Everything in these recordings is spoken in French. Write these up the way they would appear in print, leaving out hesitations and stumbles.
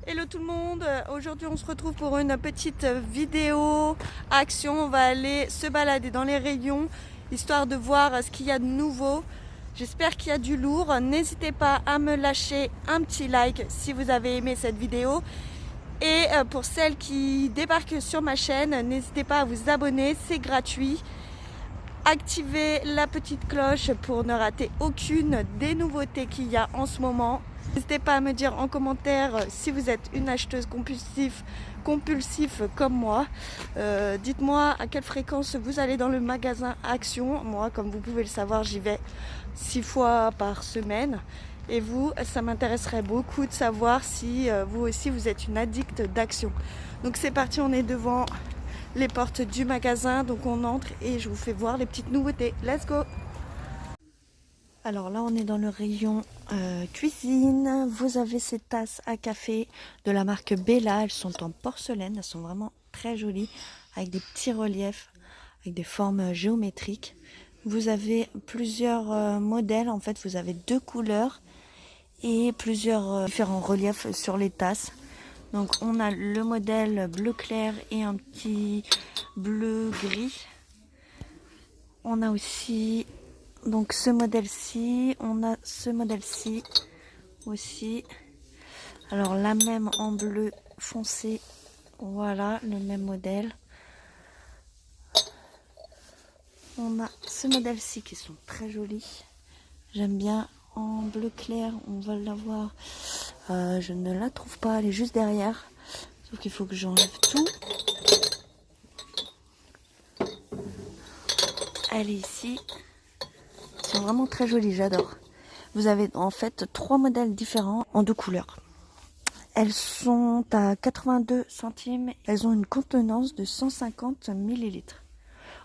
Hello tout le monde, aujourd'hui on se retrouve pour une petite vidéo action. On va aller se balader dans les rayons histoire de voir ce qu'il y a de nouveau. J'espère qu'il y a du lourd. N'hésitez pas à me lâcher un petit like si vous avez aimé cette vidéo. Et pour celles qui débarquent sur ma chaîne, n'hésitez pas à vous abonner, c'est gratuit. Activez la petite cloche pour ne rater aucune des nouveautés qu'il y a en ce moment. N'hésitez pas à me dire en commentaire si vous êtes une acheteuse compulsif comme moi. Dites-moi à quelle fréquence vous allez dans le magasin Action. Moi, comme vous pouvez le savoir, j'y vais 6 fois par semaine. Et vous, ça m'intéresserait beaucoup de savoir si vous aussi vous êtes une addict d'Action. Donc c'est parti, on est devant les portes du magasin, donc on entre et je vous fais voir les petites nouveautés. Let's go! Alors là on est dans le rayon cuisine. Vous avez ces tasses à café de la marque Bella. Elles sont en porcelaine, elles sont vraiment très jolies avec des petits reliefs, avec des formes géométriques. Vous avez plusieurs modèles, en fait vous avez 2 couleurs et plusieurs différents reliefs sur les tasses. Donc on a le modèle bleu clair et un petit bleu gris. On a aussi donc ce modèle-ci, on a ce modèle-ci aussi. Alors la même en bleu foncé, voilà le même modèle. On a ce modèle-ci qui sont très jolis. J'aime bien en bleu clair, on va l'avoir. Je ne la trouve pas, elle est juste derrière. Sauf qu'il faut que j'enlève tout. Elle est ici. Ils sont vraiment très jolis, j'adore. Vous avez en fait 3 modèles différents en 2 couleurs. Elles sont à 82 centimes. Elles ont une contenance de 150 ml.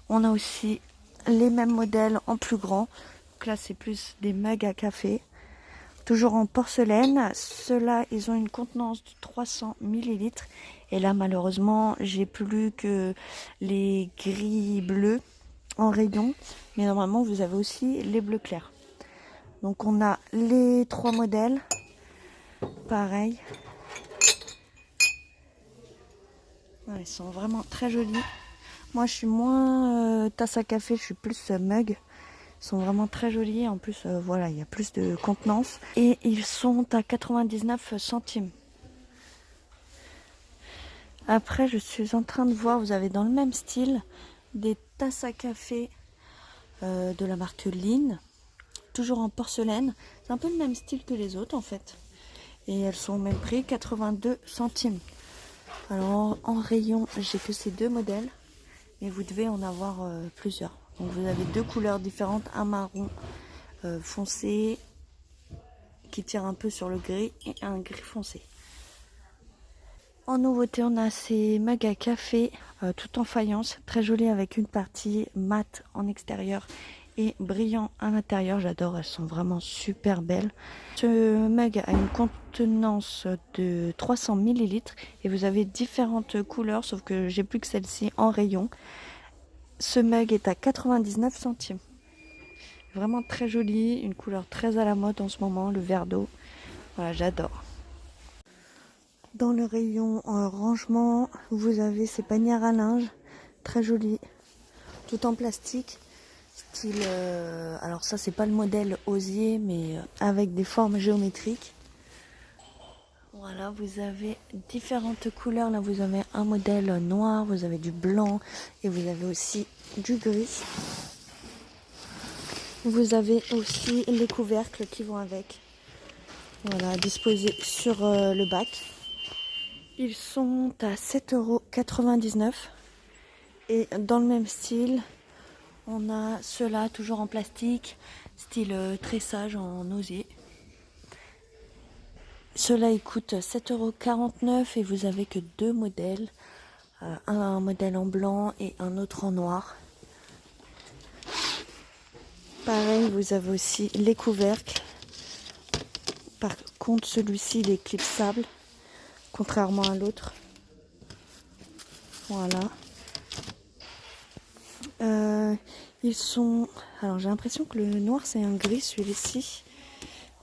On a aussi les mêmes modèles en plus grand. Donc là, c'est plus des mugs à café. Toujours en porcelaine. Ceux-là, ils ont une contenance de 300 ml. Et là, malheureusement, j'ai plus que les gris bleus en rayon. Mais normalement, vous avez aussi les bleus clairs. Donc, on a les 3 modèles. Pareil. Ouais, ils sont vraiment très jolis. Moi, je suis moins tasse à café, je suis plus mug. Ils sont vraiment très jolis. En plus, voilà, il y a plus de contenance. Et ils sont à 99 centimes. Après, je suis en train de voir, vous avez dans le même style des tasses à café de la marque Lean. Toujours en porcelaine. C'est un peu le même style que les autres en fait. Et elles sont au même prix, 82 centimes. Alors en rayon, j'ai que ces 2 modèles. Mais vous devez en avoir plusieurs. Donc vous avez 2 couleurs différentes, un marron foncé qui tire un peu sur le gris et un gris foncé. En nouveauté, on a ces mugs à café tout en faïence, très joli avec une partie mat en extérieur et brillant à l'intérieur. J'adore, elles sont vraiment super belles. Ce mug a une contenance de 300 ml et vous avez différentes couleurs, sauf que j'ai plus que celle-ci en rayon. Ce mug est à 99 centimes. Vraiment très joli, une couleur très à la mode en ce moment, le verre d'eau. Voilà, j'adore. Dans le rayon rangement, vous avez ces panières à linge, très jolies, tout en plastique. Style, alors ça c'est pas le modèle osier, mais avec des formes géométriques. Voilà, vous avez différentes couleurs. Là, vous avez un modèle noir, vous avez du blanc et vous avez aussi du gris. Vous avez aussi les couvercles qui vont avec. Voilà, disposés sur le bac. Ils sont à 7,99 € et dans le même style, on a ceux-là toujours en plastique, style tressage en osier. Ceux-là ils coûtent 7,49 € et vous avez que 2 modèles, un modèle en blanc et un autre en noir. Pareil, vous avez aussi les couvercles. Par contre, celui-ci il est clipsable, contrairement à l'autre. Voilà. Ils sont... Alors j'ai l'impression que le noir c'est un gris celui-ci.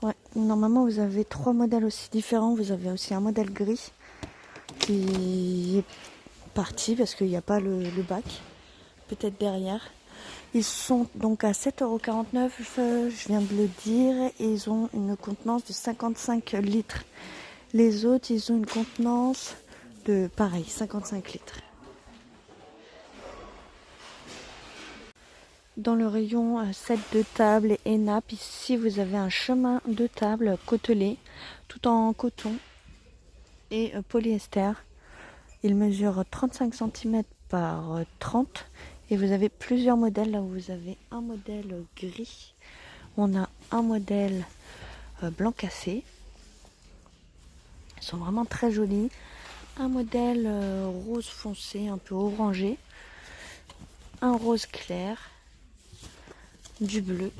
Ouais, normalement vous avez 3 modèles aussi différents. Vous avez aussi un modèle gris qui est parti parce qu'il n'y a pas le bac. Peut-être derrière. Ils sont donc à 7,49 €, je viens de le dire, et ils ont une contenance de 55 litres. Les autres, ils ont une contenance de, pareil, 55 litres. Dans le rayon set de table et nappes, ici vous avez un chemin de table côtelé, tout en coton et polyester. Il mesure 35 cm par 30 et vous avez plusieurs modèles. Là où vous avez un modèle gris, on a un modèle blanc cassé. Ils sont vraiment très jolis. Un modèle rose foncé, un peu orangé. Un rose clair. Du bleu.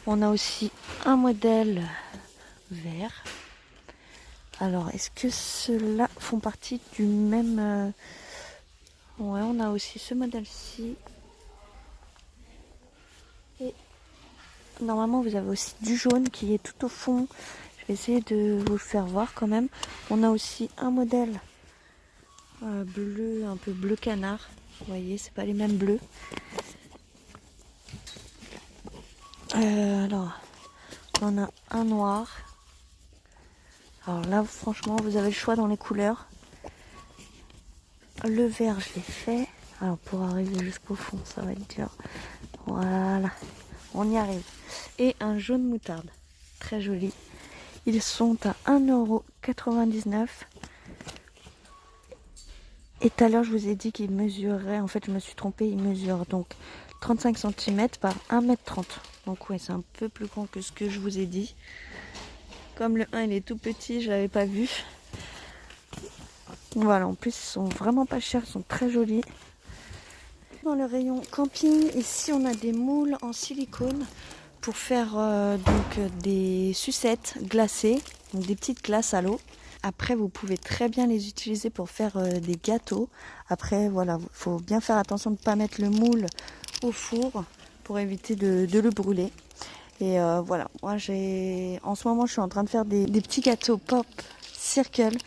On a aussi un modèle vert. Alors, est-ce que ceux-là font partie du même... Ouais, on a aussi ce modèle-ci. Et normalement, vous avez aussi du jaune qui est tout au fond. Je vais essayer de vous le faire voir quand même. On a aussi un modèle bleu, un peu bleu canard. Vous voyez, c'est pas les mêmes bleus. Alors, on a un noir. Alors là, franchement, vous avez le choix dans les couleurs. Le vert, je l'ai fait. Alors, pour arriver jusqu'au fond, ça va être dur. Voilà, on y arrive. Et un jaune moutarde, très joli. Ils sont à 1,99 €. Et tout à l'heure, je vous ai dit qu'ils mesuraient, en fait, je me suis trompée, ils mesurent donc 35 cm par 1,30 m. Donc, ouais, c'est un peu plus grand que ce que je vous ai dit. Comme le 1, il est tout petit, je ne l'avais pas vu. Voilà, en plus, ils sont vraiment pas chers, ils sont très jolis. Dans le rayon camping, ici, on a des moules en silicone pour faire des sucettes glacées, donc des petites glaces à l'eau. Après, vous pouvez très bien les utiliser pour faire des gâteaux. Après, voilà, il faut bien faire attention de ne pas mettre le moule au four pour éviter de le brûler. Et voilà, moi en ce moment, je suis en train de faire des petits gâteaux pop circle.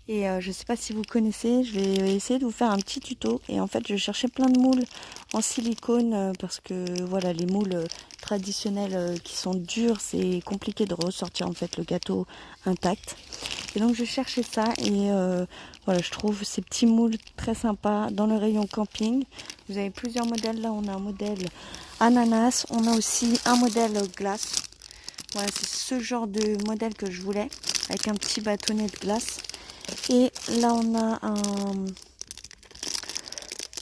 Et je ne sais pas si vous connaissez, je vais essayer de vous faire un petit tuto. Et en fait, je cherchais plein de moules en silicone parce que voilà, les moules traditionnels qui sont durs, c'est compliqué de ressortir en fait le gâteau intact. Et donc je cherchais ça et voilà, je trouve ces petits moules très sympas dans le rayon camping. Vous avez plusieurs modèles. Là, on a un modèle ananas, on a aussi un modèle glace. Voilà, c'est ce genre de modèle que je voulais, avec un petit bâtonnet de glace. Et là, on a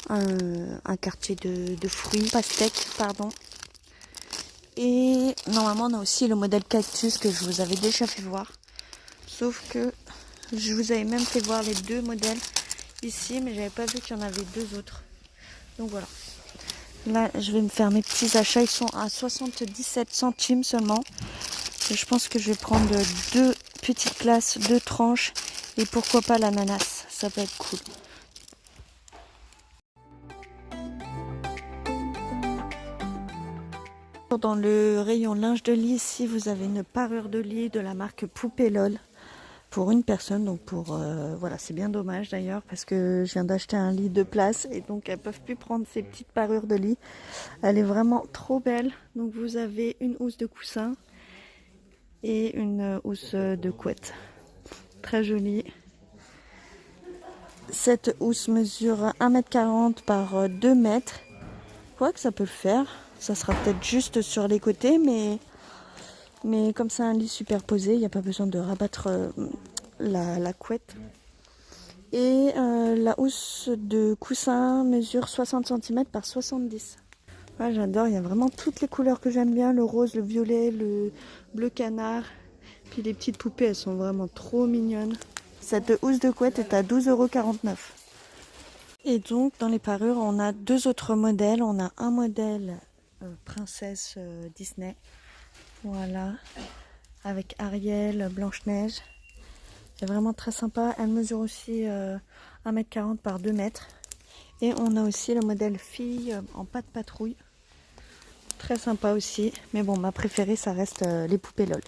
un quartier de fruits, pastèques, pardon. Et normalement, on a aussi le modèle cactus que je vous avais déjà fait voir. Sauf que je vous avais même fait voir les deux modèles ici, mais j'avais pas vu qu'il y en avait deux autres. Donc voilà. Là, je vais me faire mes petits achats. Ils sont à 77 centimes seulement. Et je pense que je vais prendre deux petites glaces, deux tranches. Et pourquoi pas l'ananas. Ça peut être cool. Dans le rayon linge de lit, ici, vous avez une parure de lit de la marque Poupée LOL. Pour une personne, donc voilà, c'est bien dommage d'ailleurs parce que je viens d'acheter un lit de place et donc elles peuvent plus prendre ces petites parures de lit. Elle est vraiment trop belle. Donc vous avez une housse de coussin et une housse de couette, très jolie. Cette housse mesure 1,40 m par 2 mètres. Je crois que ça peut le faire. Ça sera peut-être juste sur les côtés, mais comme c'est un lit superposé, il n'y a pas besoin de rabattre la couette. Et la housse de coussin mesure 60 cm par 70. Ouais, j'adore, il y a vraiment toutes les couleurs que j'aime bien, le rose, le violet, le bleu canard. Puis les petites poupées, elles sont vraiment trop mignonnes. Cette housse de couette est à 12,49 €. Et donc dans les parures, on a deux autres modèles. On a un modèle princesse Disney. Voilà, avec Ariel, Blanche-Neige. C'est vraiment très sympa. Elle mesure aussi 1,40 m par 2 mètres. Et on a aussi le modèle fille en pâte patrouille. Très sympa aussi. Mais bon, ma préférée, ça reste les poupées LOL.